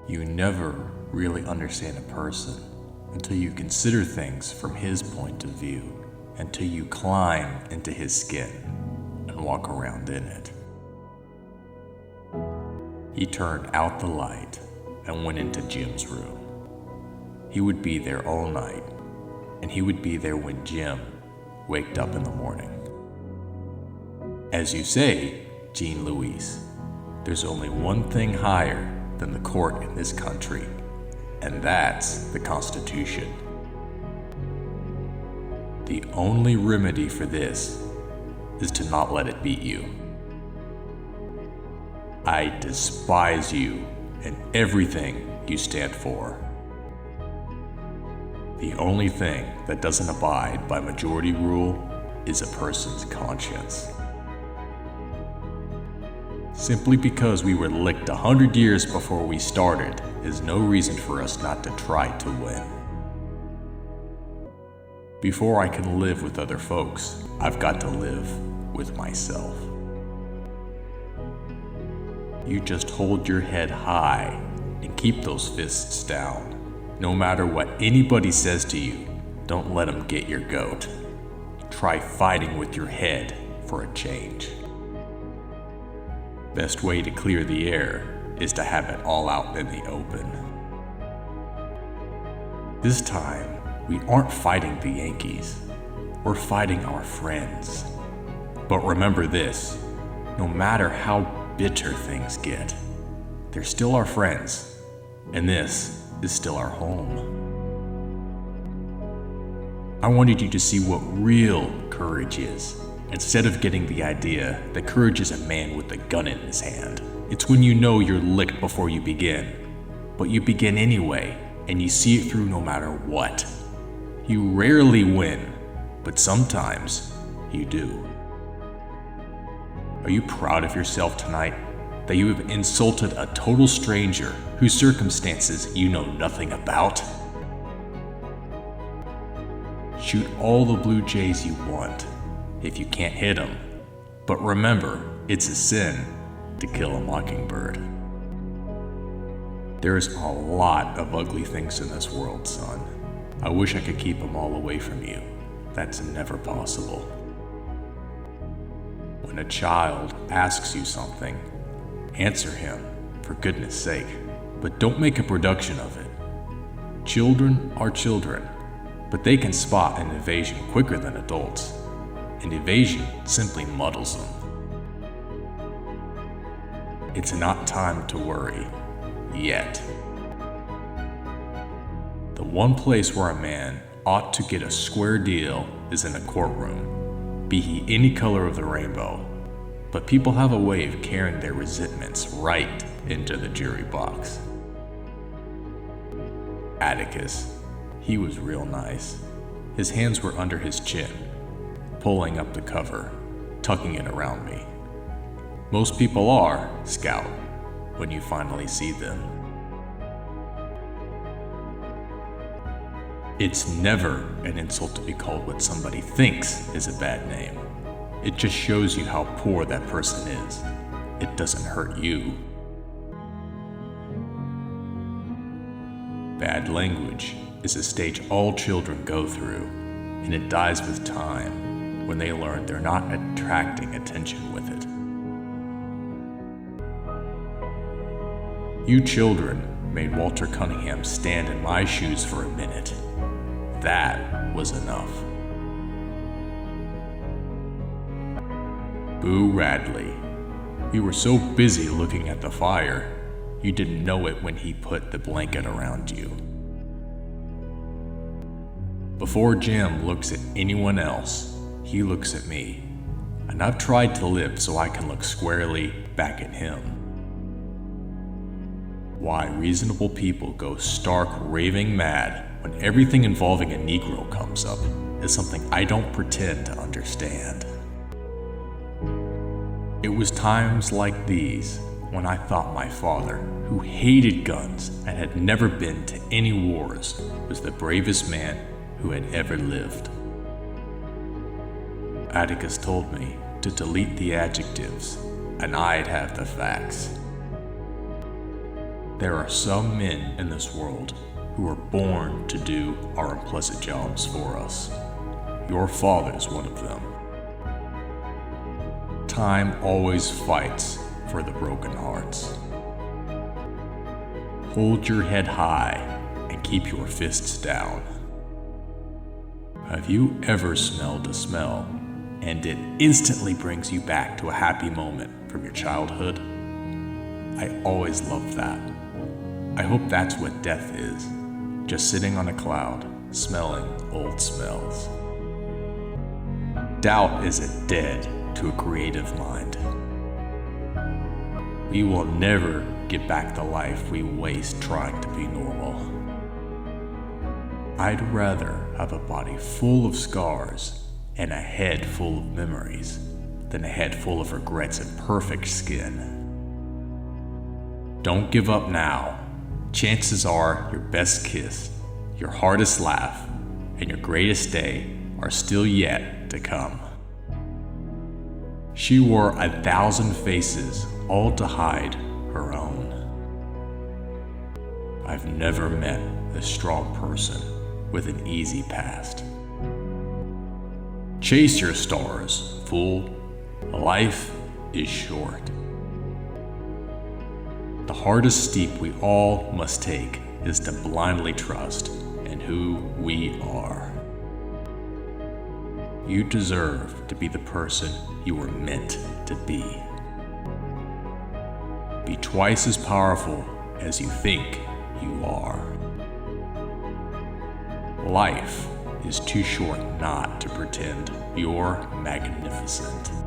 You never really understand a person until you consider things from his point of view, until you climb into his skin and walk around in it. He turned out the light and went into Jim's room. He would be there all night, and he would be there when Jim waked up in the morning. As you say, Jean Louise, there's only one thing higher than the court in this country, and that's the Constitution. The only remedy for this is to not let it beat you. I despise you and everything you stand for. The only thing that doesn't abide by majority rule is a person's conscience. Simply because we were licked 100 years before we started is no reason for us not to try to win. Before I can live with other folks, I've got to live with myself. You just hold your head high and keep those fists down. No matter what anybody says to you, don't let them get your goat. Try fighting with your head for a change. Best way to clear the air is to have it all out in the open. This time, we aren't fighting the Yankees. We're fighting our friends. But remember this, no matter how bitter things get, they're still our friends, and this is still our home. I wanted you to see what real courage is, instead of getting the idea that courage is a man with a gun in his hand. It's when you know you're licked before you begin, but you begin anyway, and you see it through no matter what. You rarely win, but sometimes you do. Are you proud of yourself tonight that you have insulted a total stranger whose circumstances you know nothing about? Shoot all the Blue Jays you want if you can't hit them, but remember, it's a sin to kill a mockingbird. There's a lot of ugly things in this world, son. I wish I could keep them all away from you. That's never possible. When a child asks you something, answer him, for goodness sake, but don't make a production of it. Children are children, but they can spot an evasion quicker than adults, and evasion simply muddles them. It's not time to worry, yet. The one place where a man ought to get a square deal is in a courtroom, be he any color of the rainbow. But people have a way of carrying their resentments right into the jury box. Atticus, he was real nice. His hands were under his chin, pulling up the cover, tucking it around me. Most people are, Scout, when you finally see them. It's never an insult to be called what somebody thinks is a bad name. It just shows you how poor that person is. It doesn't hurt you. Bad language is a stage all children go through, and it dies with time when they learn they're not attracting attention with it. You children made Walter Cunningham stand in my shoes for a minute. That was enough. Boo Radley, you were so busy looking at the fire, you didn't know it when he put the blanket around you. Before Jim looks at anyone else, he looks at me, and I've tried to live so I can look squarely back at him. Why reasonable people go stark raving mad when everything involving a Negro comes up is something I don't pretend to understand. It was times like these when I thought my father, who hated guns and had never been to any wars, was the bravest man who had ever lived. Atticus told me to delete the adjectives, and I'd have the facts. There are some men in this world who are born to do our unpleasant jobs for us. Your father's one of them. Time always fights for the broken hearts. Hold your head high and keep your fists down. Have you ever smelled a smell and it instantly brings you back to a happy moment from your childhood? I always loved that. I hope that's what death is, just sitting on a cloud, smelling old smells. Doubt is a dead to a creative mind. We will never get back the life we waste trying to be normal. I'd rather have a body full of scars and a head full of memories than a head full of regrets and perfect skin. Don't give up now. Chances are your best kiss, your hardest laugh, and your greatest day are still yet to come. She wore 1,000 faces, all to hide her own. I've never met a strong person with an easy past. Chase your stars, fool. Life is short. The hardest steep we all must take is to blindly trust in who we are. You deserve to be the person you were meant to be. Be twice as powerful as you think you are. Life is too short not to pretend you're magnificent.